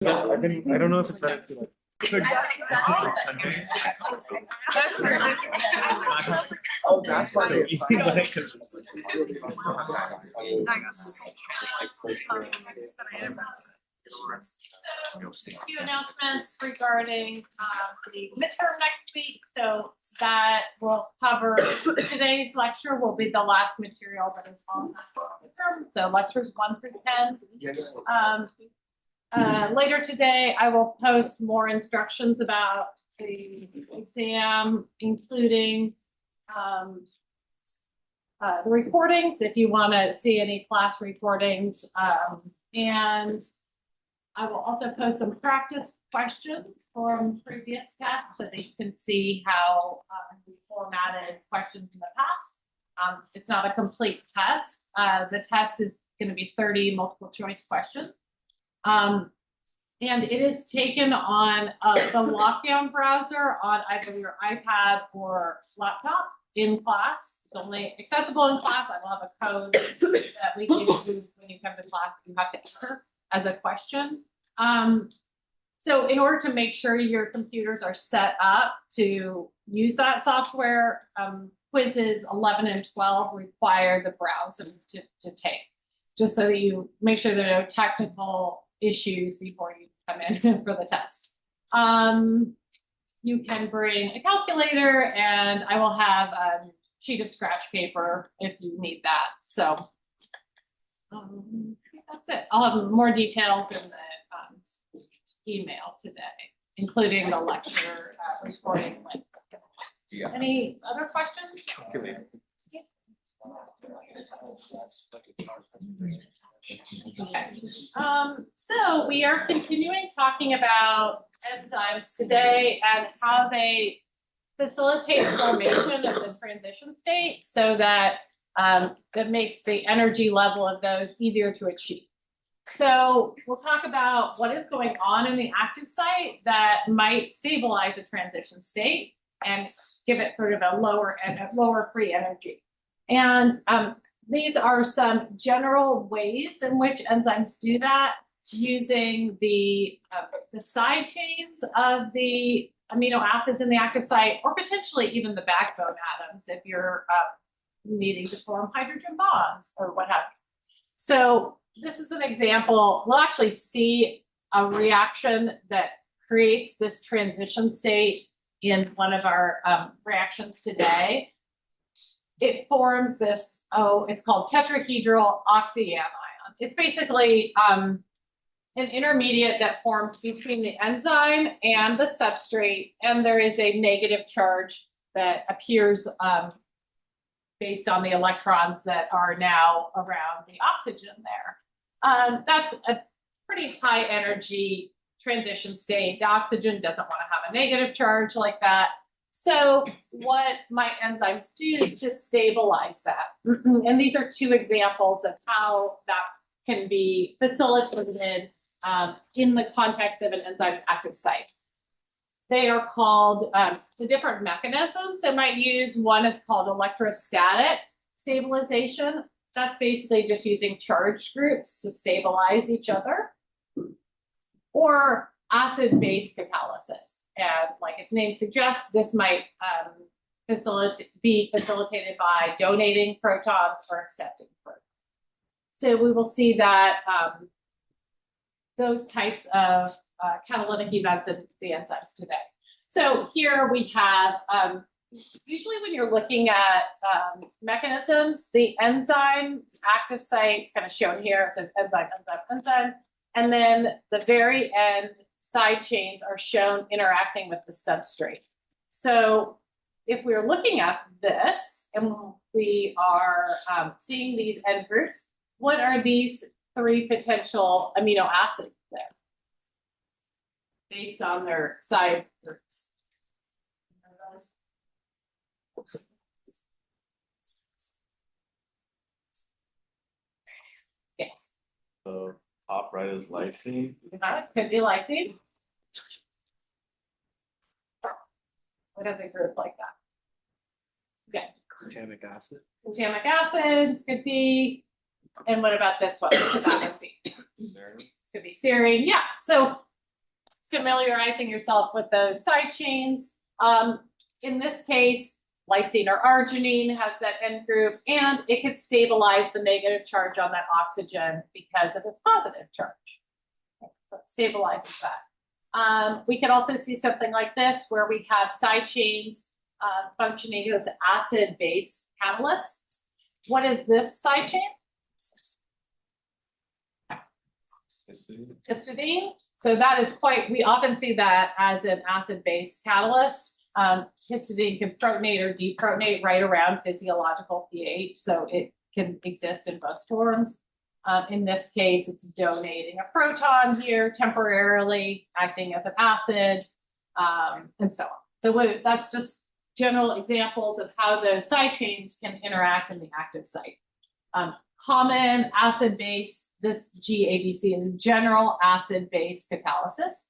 I don't know if it's better to like. Oh, that's why they Few announcements regarding the midterm next week. So that will cover today's lecture will be the last material that is on that midterm. So lectures 1 through 10. Yes. Later today, I will post more instructions about the exam, including the recordings, if you want to see any class recordings. And I will also post some practice questions from previous tests so that you can see how we formatted questions in the past. It's not a complete test. The test is going to be 30 multiple choice questions. And it is taken on the lockdown browser on either your iPad or laptop in class. It's only accessible in class. I will have a code that we give you when you come to class. You have to enter as a question. So in order to make sure your computers are set up to use that software, quizzes 11 and 12 require the browsers to take, just so that you make sure there are no technical issues before you come in for the test. You can bring a calculator, and I will have a sheet of scratch paper if you need that. So that's it. I'll have more details in the email today, including the lecture recording link. Yeah. Any other questions? Okay. So we are continuing talking about enzymes today and how they facilitate formation of the transition state so that that makes the energy level of those easier to achieve. So we'll talk about what is going on in the active site that might stabilize a transition state and give it sort of a lower free energy. And these are some general ways in which enzymes do that, using the side chains of the amino acids in the active site, or potentially even the backbone atoms if you're needing to form hydrogen bonds or what have you. So this is an example. We'll actually see a reaction that creates this transition state in one of our reactions today. It forms this, it's called tetrahedral oxyanion. It's basically an intermediate that forms between the enzyme and the substrate, and there is a negative charge that appears based on the electrons that are now around the oxygen there. That's a pretty high energy transition state. The oxygen doesn't want to have a negative charge like that. So what might enzymes do to stabilize that? And these are two examples of how that can be facilitated in the context of an enzyme's active site. They are called the different mechanisms they might use. One is called electrostatic stabilization. That's basically just using charged groups to stabilize each other. Or acid-base catalysis. And like its name suggests, this might be facilitated by donating protons or accepting protons. So we will see that those types of catalytic events in the enzymes today. So here we have, usually when you're looking at mechanisms, the enzyme's active site is kind of shown here. It says enzyme, enzyme, enzyme. And then the very end side chains are shown interacting with the substrate. So if we're looking at this and we are seeing these end groups, what are these three potential amino acids there based on their side groups? Yes. The top right is lysine. Could be lysine. What is a group like that? Okay. Glutamic acid. Glutamic acid could be. And what about this one? That would be. Serine. Could be serine. Yeah. So familiarizing yourself with those side chains. In this case, lysine or arginine has that end group, and it could stabilize the negative charge on that oxygen because of its positive charge. Okay, so it stabilizes that. We could also see something like this where we have side chains functioning as acid-base catalysts. What is this side chain? Histidine. So that is we often see that as an acid-base catalyst. Histidine can protonate or deprotonate right around physiological pH, so it can exist in both forms. In this case, it's donating a proton here temporarily, acting as an acid, and so on. So that's just general examples of how those side chains can interact in the active site. Common acid-base, this GABC is general acid-base catalysis.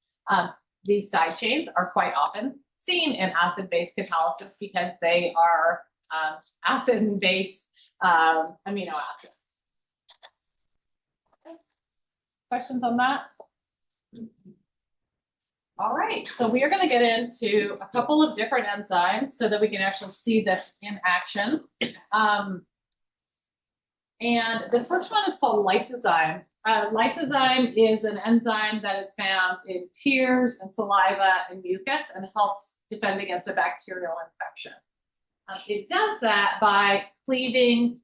These side chains are quite often seen in acid-base catalysis because they are acid and base amino acids. Okay. Questions on that? All right, so we are going to get into a couple of different enzymes so that we can actually see this in action. And this first one is called lysozyme. Lysozyme is an enzyme that is found in tears and saliva and mucus and helps defend against a bacterial infection. It does that by cleaving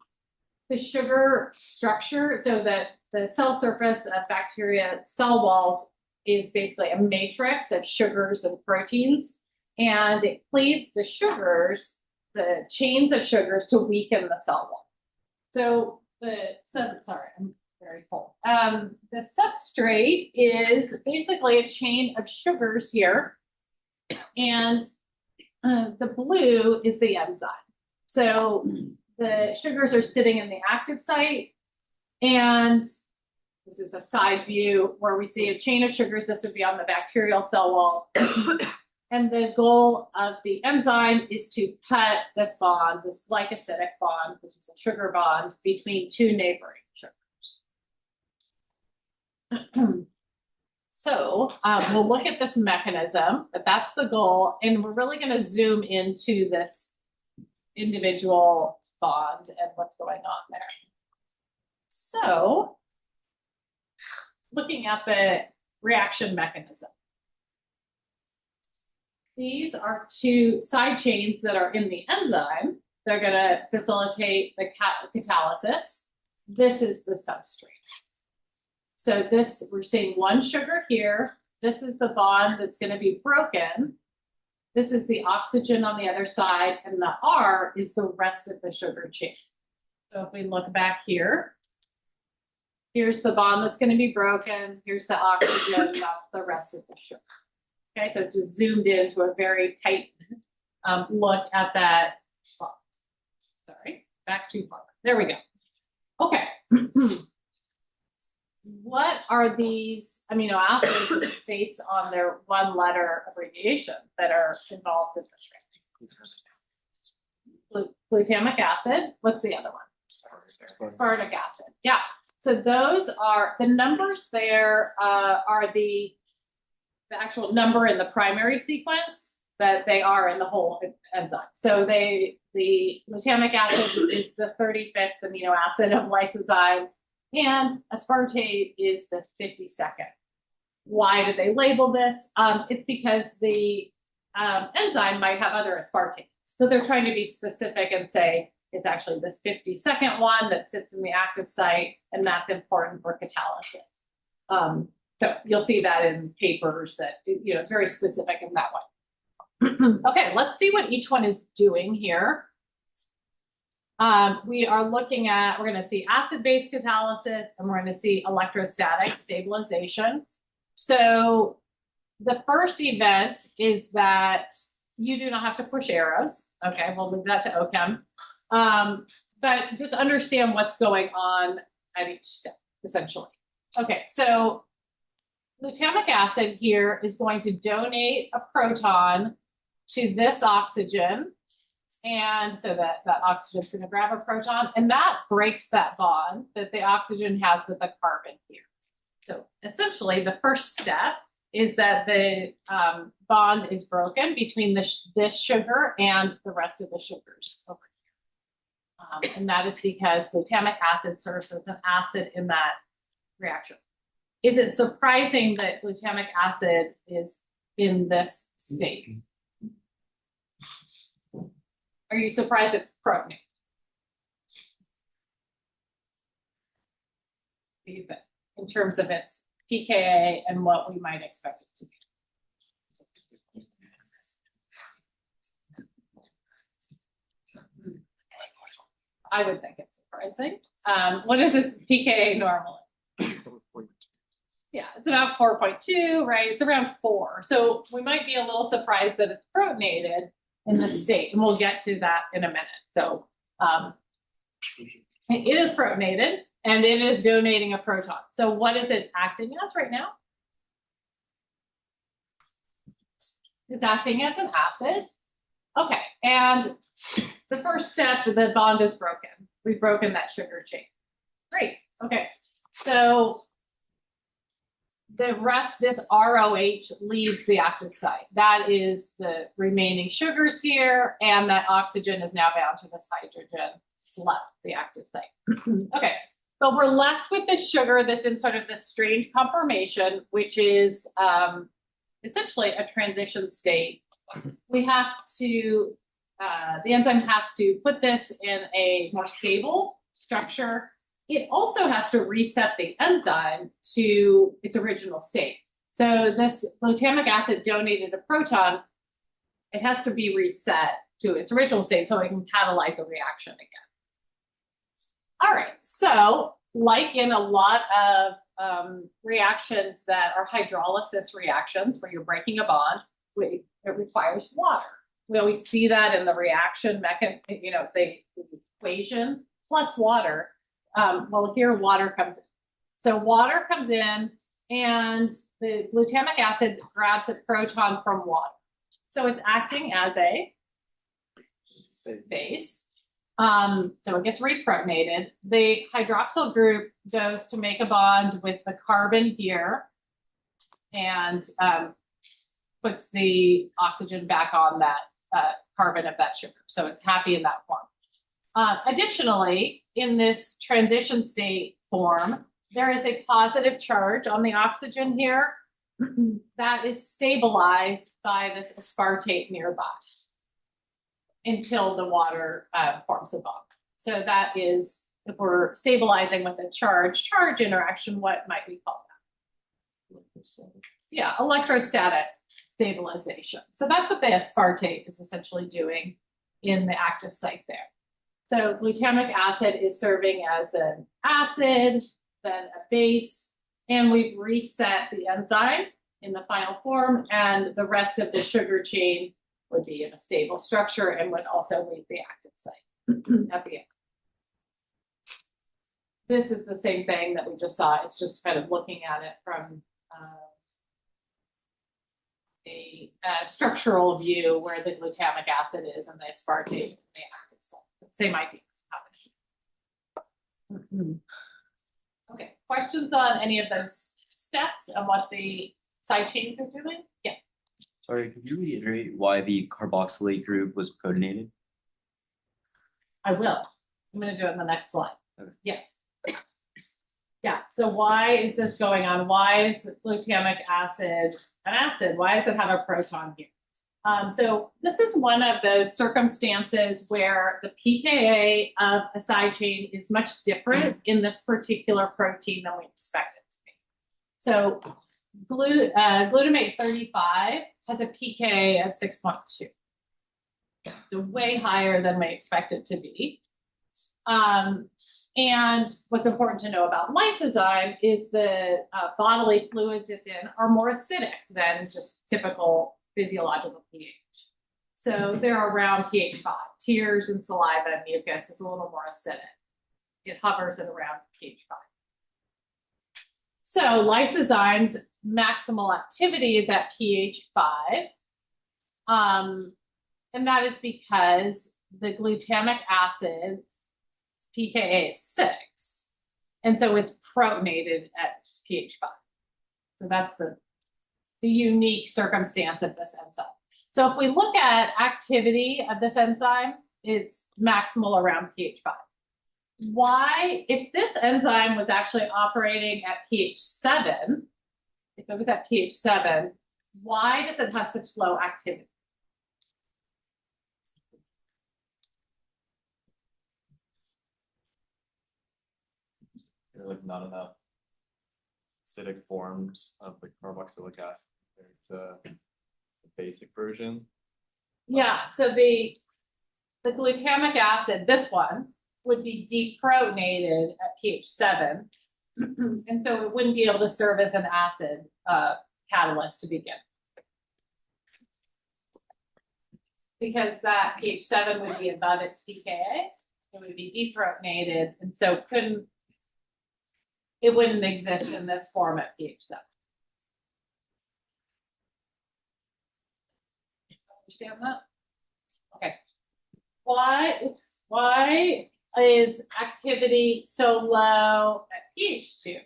the sugar structure so that the cell surface of bacteria cell walls is basically a matrix of sugars and proteins, and it cleaves the sugars, the chains of sugars, to weaken the cell wall. So sorry, I'm very full. The substrate is basically a chain of sugars here, and the blue is the enzyme. So the sugars are sitting in the active site, and this is a side view where we see a chain of sugars. This would be on the bacterial cell wall. And the goal of the enzyme is to cut this bond, this glycosidic bond, which is a sugar bond, between two neighboring sugars. So we'll look at this mechanism, but that's the goal. And we're really going to zoom into this individual bond and what's going on there. So looking at the reaction mechanism. These are two side chains that are in the enzyme. They're going to facilitate the catalysis. This is the substrate. So this, we're seeing one sugar here. This is the bond that's going to be broken. This is the oxygen on the other side, and the R is the rest of the sugar chain. So if we look back here, here's the bond that's going to be broken. Here's the oxygen, that's the rest of the sugar. Okay, so it's just zoomed into a very tight look at that bond. Sorry, back too far. There we go. Okay. What are these amino acids based on their one-letter abbreviation that are involved in this reaction? Glutamic acid. What's the other one? Aspartic acid. Yeah. So those are the numbers there are the actual number in the primary sequence that they are in the whole enzyme. So the glutamic acid is the 35th amino acid of lysozyme, and aspartate is the 52nd. Why did they label this? It's because the enzyme might have other aspartates. So they're trying to be specific and say it's actually this 52nd one that sits in the active site, and that's important for catalysis. So you'll see that in papers that, it's very specific in that way. Okay, let's see what each one is doing here. We are looking at, we're going to see acid-base catalysis, and we're going to see electrostatic stabilization. So the first event is that you do not have to push arrows. Okay, we'll leave that to OChem. But just understand what's going on at each step, essentially. Okay, so glutamic acid here is going to donate a proton to this oxygen. And so that oxygen is going to grab a proton, and that breaks that bond that the oxygen has with the carbon here. So essentially, the first step is that the bond is broken between this sugar and the rest of the sugars over here. And that is because glutamic acid serves as an acid in that reaction. Is it surprising that glutamic acid is in this state? Are you surprised it's protein? In terms of its pKa and what we might expect it to be. I would think it's surprising. What is its pKa normally? Yeah, it's about 4.2, right? It's around 4. So we might be a little surprised that it's protonated in this state, and we'll get to that in a minute. So it is protonated, and it is donating a proton. So what is it acting as right now? It's acting as an acid. Okay, and the first step, the bond is broken. We've broken that sugar chain. Great, okay. So the rest, this ROH leaves the active site. That is the remaining sugars here, and that oxygen is now bound to this hydrogen. It's left the active site. Okay, but we're left with this sugar that's in sort of this strange conformation, which is essentially a transition state. We have to, the enzyme has to put this in a more stable structure. It also has to reset the enzyme to its original state. So this glutamic acid donated a proton. It has to be reset to its original state so it can catalyze a reaction again. All right, so like in a lot of reactions that are hydrolysis reactions where you're breaking a bond, it requires water. We always see that in the reaction mechanism, you know, the equation plus water. Well, here water comes in. So water comes in and the glutamic acid grabs a proton from water. So it's acting as a base. So it gets reprotonated. The hydroxyl group goes to make a bond with the carbon here and puts the oxygen back on that carbon of that sugar. So it's happy in that form. Additionally, in this transition state form, there is a positive charge on the oxygen here that is stabilized by this aspartate nearby until the water forms a bond. So that is, if we're stabilizing with a charge-charge interaction, what might we call that? Yeah, electrostatic stabilization. So that's what the aspartate is essentially doing in the active site there. So glutamic acid is serving as an acid, then a base, and we've reset the enzyme in the final form, and the rest of the sugar chain would be in a stable structure and would also leave the active site at the end. This is the same thing that we just saw. It's just kind of looking at it from a structural view where the glutamic acid is and the aspartate in the active site. Same idea. Okay, questions on any of those steps and what the side chains are doing? Yeah. Sorry, could you reiterate why the carboxylate group was protonated? I will. I'm going to do it in the next slide. Okay. Yes. Yeah, so why is this going on? Why is glutamic acid an acid? Why does it have a proton here? So this is one of those circumstances where the pKa of a side chain is much different in this particular protein than we expect it to be. So glutamate 35 has a pKa of 6.2. So way higher than we expect it to be. And what's important to know about lysozyme is the bodily fluids it's in are more acidic than just typical physiological pH. So they're around pH 5. Tears and saliva and mucus is a little more acidic. It hovers at around pH 5. So lysozyme's maximal activity is at pH 5. And that is because the glutamic acid pKa is 6. And so it's protonated at pH 5. So that's the the unique circumstance of this enzyme. So if we look at activity of this enzyme, it's maximal around pH 5. Why, if this enzyme was actually operating at pH 7, if it was at pH 7, why does it have such low activity? There are like not enough acidic forms of the carboxylic acid compared to the basic version. Yeah, so the glutamic acid, this one, would be deprotonated at pH 7. And so it wouldn't be able to serve as an acid catalyst to begin. Because that pH 7 would be above its pKa, it would be deprotonated, and so it wouldn't exist in this form at pH 7. Understand that? Okay. Why is activity so low at pH 2?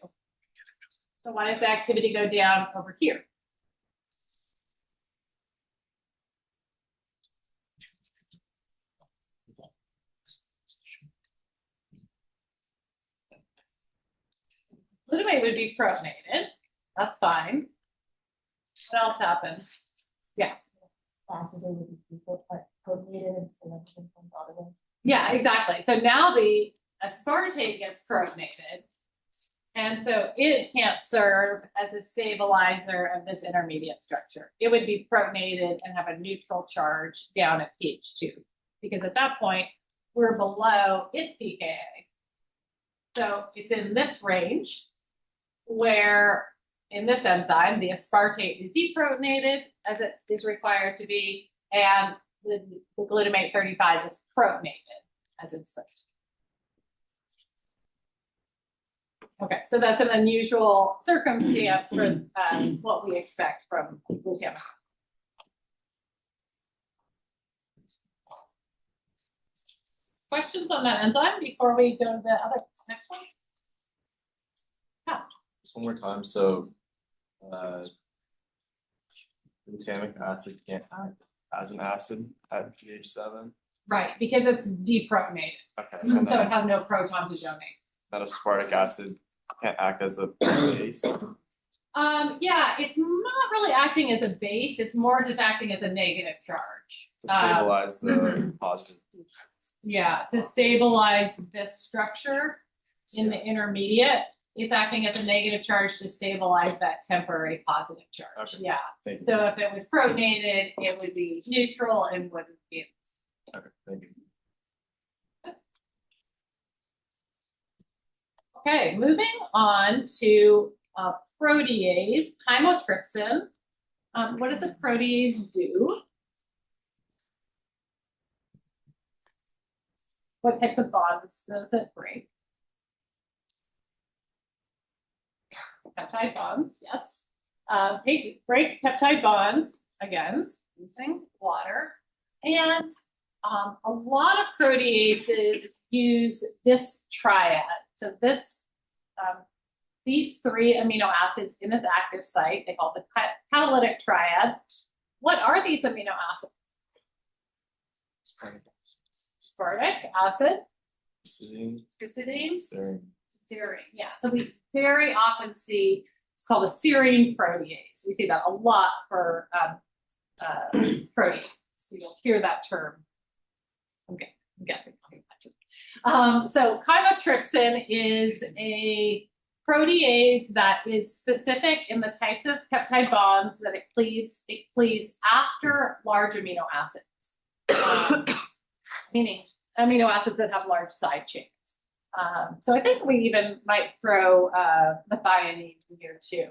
So why does the activity go down over here? Glutamate would be protonated. That's fine. What else happens? Yeah, exactly. So now the aspartate gets protonated, and so it can't serve as a stabilizer of this intermediate structure. It would be protonated and have a neutral charge down at pH 2, because at that point we're below its pKa. So it's in this range where in this enzyme, the aspartate is deprotonated as it is required to be, and the glutamate 35 is protonated as it's supposed to. Okay, so that's an unusual circumstance for what we expect from glutamic. Questions on that enzyme before we go to the other next one? Yeah. Just one more time, so glutamic acid can't act as an acid at pH 7. Right, because it's deprotonated, Okay. and so it has no proton to donate. That aspartic acid can't act as a base. Yeah, it's not really acting as a base, it's more just acting as a negative charge. To stabilize the mhm. positive. Yeah, to stabilize this structure in the intermediate, it's acting as a negative charge to stabilize that temporary positive charge. Okay. Yeah, Thank you. so if it was protonated, it would be neutral and wouldn't be. Okay, thank you. Okay, moving on to protease, chymotrypsin. What does a protease do? What types of bonds does it break? Peptide bonds, yes. It breaks peptide bonds, again, using water. And a lot of proteases use this triad. So these 3 amino acids in its active site, they call it the catalytic triad. What are these amino acids? Aspartic acid, Histidine, histidine, serine. serine. Yeah, so we very often see, it's called a serine protease. We see that a lot for protease. So you'll hear that term. Okay, I'm guessing. So chymotrypsin is a protease that is specific in the types of peptide bonds that it cleaves. It cleaves after large amino acids, meaning amino acids that have large side chains. So I think we even might throw methionine in here too.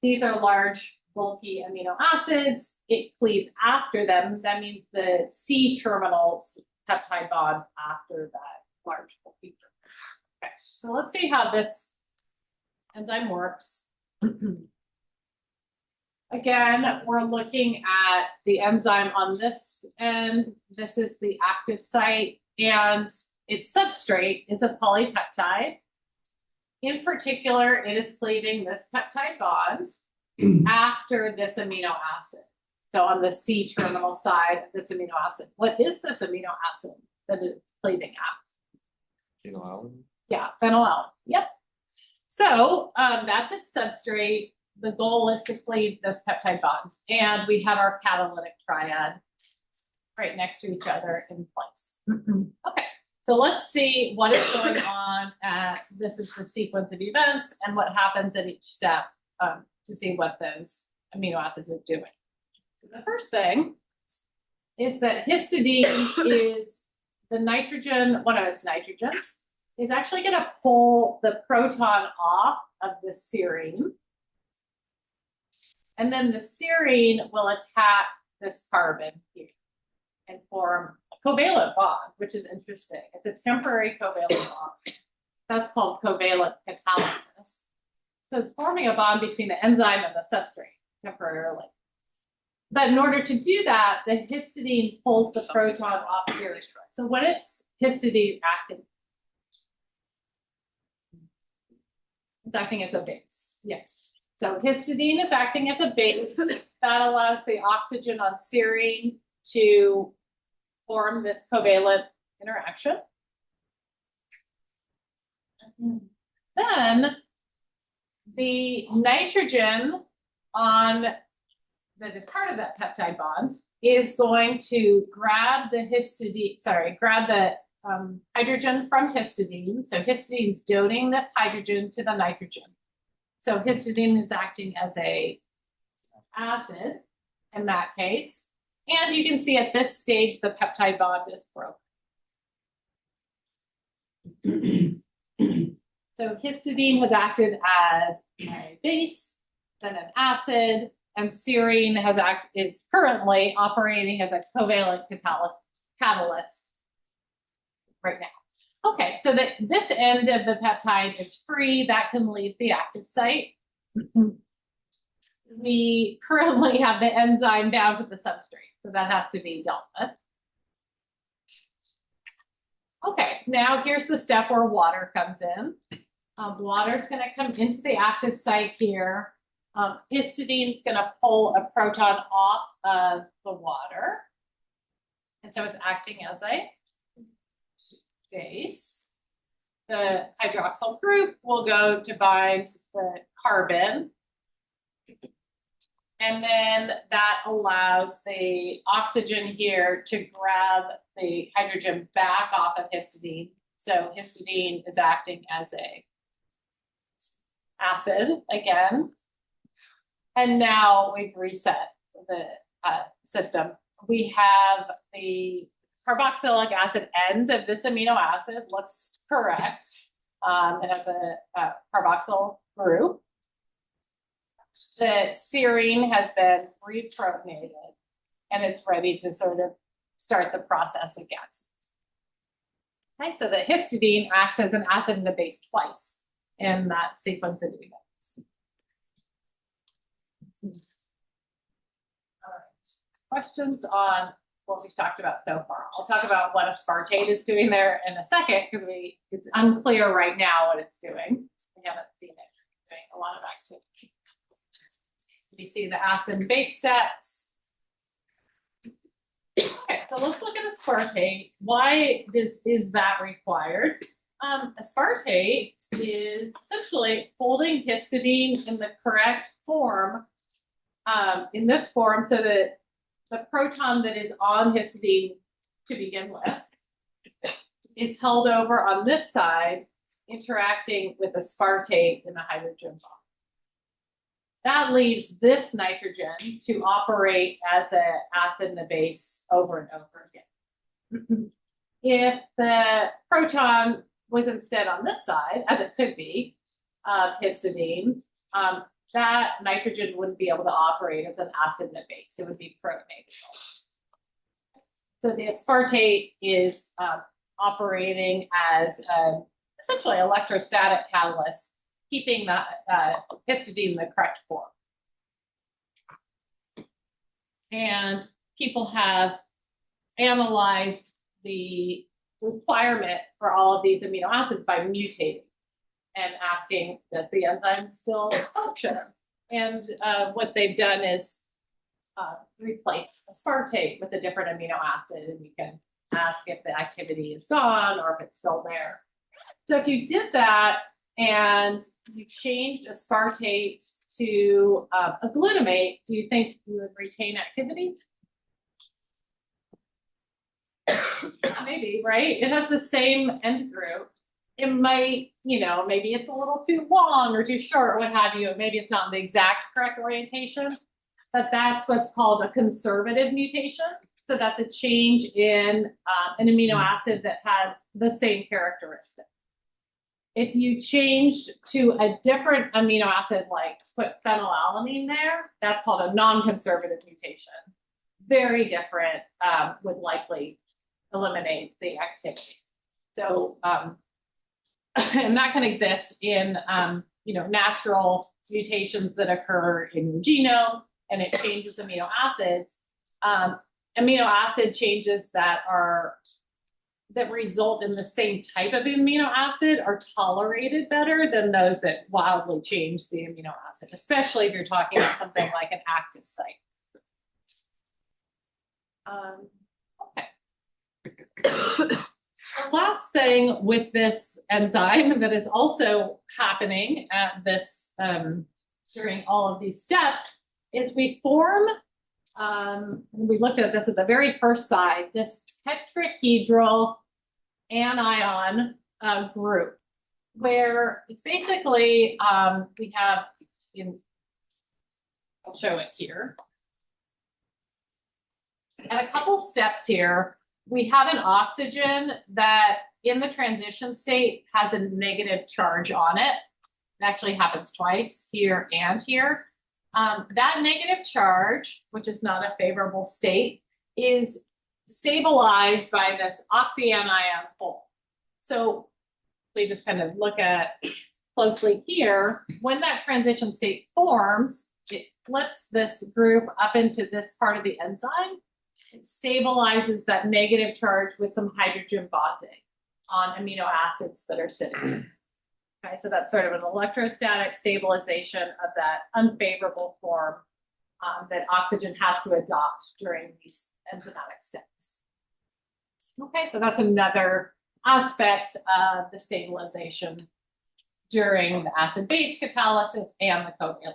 These are large, bulky amino acids. It cleaves after them. That means the C-terminal peptide bond after that large, bulky terminal. Okay, so let's see how this enzyme works. Again, we're looking at the enzyme on this end. This is the active site, and its substrate is a polypeptide. In particular, it is cleaving this peptide bond. after this amino acid. So on the C terminal side of this amino acid, what is this amino acid that it's cleaving at? Phenylalanine. Yeah, phenylalanine, yep. So, that's its substrate. The goal is to cleave this peptide bond, and we have our catalytic triad right next to each other in place. Okay, so let's see what is going on this is the sequence of events and what happens at each step, to see what those amino acids are doing. So the first thing is that histidine is the nitrogen, one of its nitrogens, is actually going to pull the proton off of the serine. And then the serine will attack this carbon here and form a covalent bond, which is interesting. It's a temporary covalent bond. That's called covalent catalysis. So it's forming a bond between the enzyme and the substrate temporarily. But in order to do that, the histidine pulls the proton off serine. So what is histidine acting? It's acting as a base, yes. So histidine is acting as a base that allows the oxygen on serine to form this covalent interaction. Then the nitrogen on that is part of that peptide bond is going to grab the hydrogen from histidine. So histidine's donating this hydrogen to the nitrogen. So histidine is acting as a acid in that case. And you can see at this stage, the peptide bond is broken. So histidine has acted as a base, then an acid, and serine is currently operating as a covalent catalyst right now. Okay, so that this end of the peptide is free, that can leave the active site. We currently have the enzyme bound to the substrate, so that has to be dealt with. Okay, now here's the step where water comes in. Water is going to come into the active site here. Histidine is going to pull a proton off of the water. And so it's acting as a base. The hydroxyl group will go to bind the carbon. And then that allows the oxygen here to grab the hydrogen back off of histidine. So histidine is acting as a acid again. And now we've reset the system. We have the carboxylic acid end of this amino acid looks correct. It has a carboxyl group. The serine has been reprotonated and it's ready to sort of start the process again. Okay, so the histidine acts as an acid and a base twice in that sequence of events. All right, questions on what we've talked about so far? I'll talk about what aspartate is doing there in a second because it's unclear right now what it's doing. We haven't seen it doing a lot of activity. We see the acid and base steps. Okay, so let's look at aspartate. Why is that required? Aspartate is essentially holding histidine in the correct form, in this form, so that the proton that is on histidine to begin with is held over on this side, interacting with aspartate in the hydrogen bond. That leaves this nitrogen to operate as an acid and a base over and over again. If the proton was instead on this side, as it could be, of histidine, that nitrogen wouldn't be able to operate as an acid and a base. It would be protonated. So the aspartate is operating as essentially electrostatic catalyst, keeping the histidine in the correct form. And people have analyzed the requirement for all of these amino acids by mutating and asking, does the enzyme still function? And what they've done is replace aspartate with a different amino acid, and you can ask if the activity is gone or if it's still there. So if you did that and you changed aspartate to a glutamate, do you think you would retain activity? Maybe, right? It has the same end group. It might, you know, maybe it's a little too long or too short or what have you. Maybe it's not the exact correct orientation, but that's what's called a conservative mutation. So that's a change in an amino acid that has the same characteristic. If you changed to a different amino acid, like put phenylalanine there, that's called a non-conservative mutation. Very different, would likely eliminate the activity. So, and that can exist in, you know, natural mutations that occur in your genome, and it changes amino acids. Amino acid changes that result in the same type of amino acid are tolerated better than those that wildly change the amino acid, especially if you're talking about something like an active site. Okay. The last thing with this enzyme that is also happening at this during all of these steps is we form, we looked at this at the very first slide, this tetrahedral anion group, where it's basically, we have, I'll show it here. At a couple steps here, we have an oxygen that in the transition state has a negative charge on it. It actually happens twice, here and here. That negative charge, which is not a favorable state, is stabilized by this oxyanion pole. So we just kind of look at closely here, when that transition state forms, it flips this group up into this part of the enzyme. It stabilizes that negative charge with some hydrogen bonding on amino acids that are sitting. Okay, so that's sort of an electrostatic stabilization of that unfavorable form that oxygen has to adopt during these enzymatic steps. Okay, so that's another aspect of the stabilization during the acid-base catalysis and the covalent.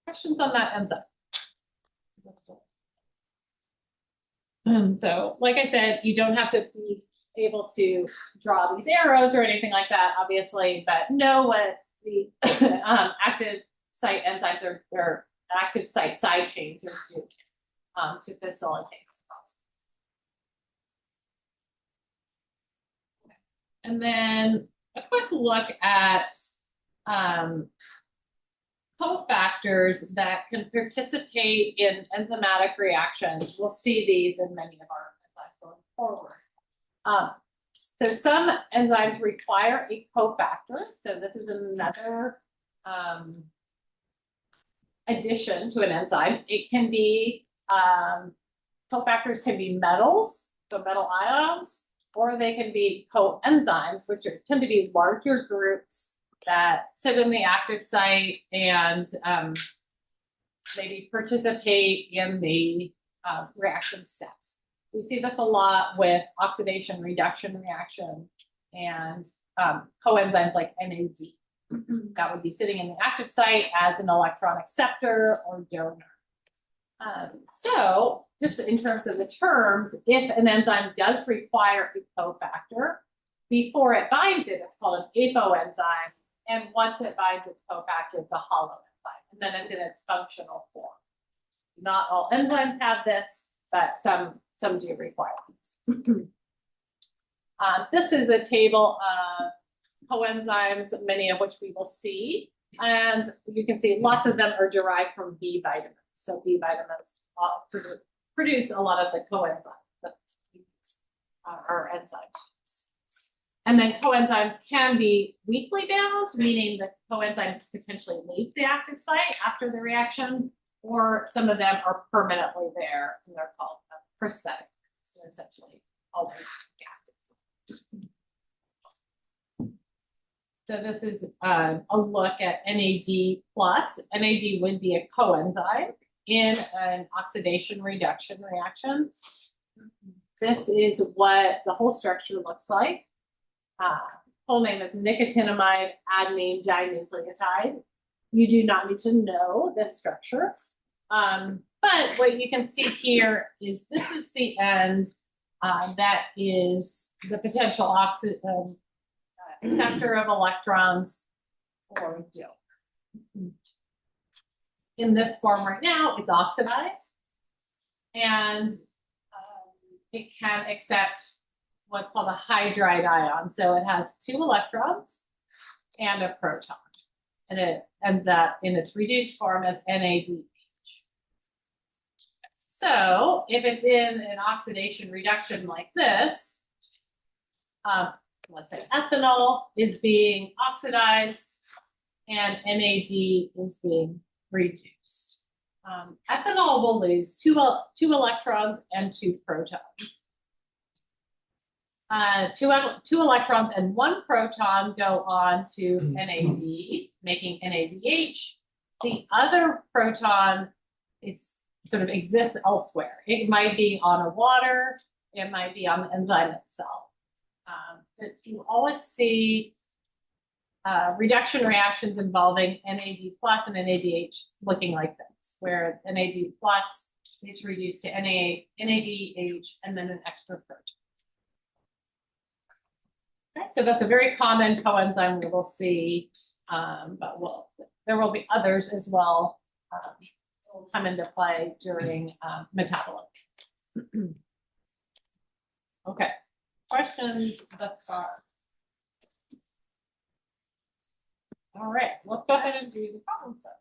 Questions on that enzyme? So, like I said, you don't have to be able to draw these arrows or anything like that, obviously, but know what the active site enzymes or active site side chains are doing to facilitate the process. And then a quick look at cofactors that can participate in enzymatic reactions. We'll see these in many of our enzymes going forward. So some enzymes require a cofactor. So this is another addition to an enzyme. It can be, cofactors can be metals, so metal ions, or they can be coenzymes, which tend to be larger groups that sit in the active site and maybe participate in the reaction steps. We see this a lot with oxidation reduction reaction and coenzymes like NAD. That would be sitting in the active site as an electron acceptor or donor. So just in terms of the terms, if an enzyme does require a cofactor, before it binds it, it's called an apoenzyme. And once it binds its cofactor, it's a holoenzyme, and then it's in its functional form. Not all enzymes have this, but some do require this. This is a table of coenzymes, many of which we will see. And you can see lots of them are derived from B vitamins. So B vitamins produce a lot of the coenzymes that are enzymes. And then coenzymes can be weakly bound, meaning the coenzyme potentially leaves the active site after the reaction, or some of them are permanently there, and they're called prosthetic. So they're essentially always active So this is a look at NAD plus. NAD would be a coenzyme in an oxidation reduction reaction. This is what the whole structure looks like. Whole name is nicotinamide adenine dinucleotide. You do not need to know this structure. But what you can see here is this is the end that is the potential acceptor of electrons or donor. In this form right now, it's oxidized and it can accept what's called a hydride ion. So it has 2 electrons and a proton, and it ends up in its reduced form as NADH. So if it's in an oxidation reduction like this, let's say ethanol is being oxidized and NAD is being reduced. Ethanol will lose two electrons and 2 protons. 2 electrons and 1 proton go on to NAD, making NADH. The other proton is sort of exists elsewhere. It might be on a water, it might be on the enzyme itself. But you always see reduction reactions involving NAD plus and NADH looking like this, where NAD plus is reduced to NADH and then an extra protein. Okay, so that's a very common coenzyme we will see, but there will be others as well that will come into play during metabolism. Okay, questions thus far? All right, let's go ahead and do the problem set.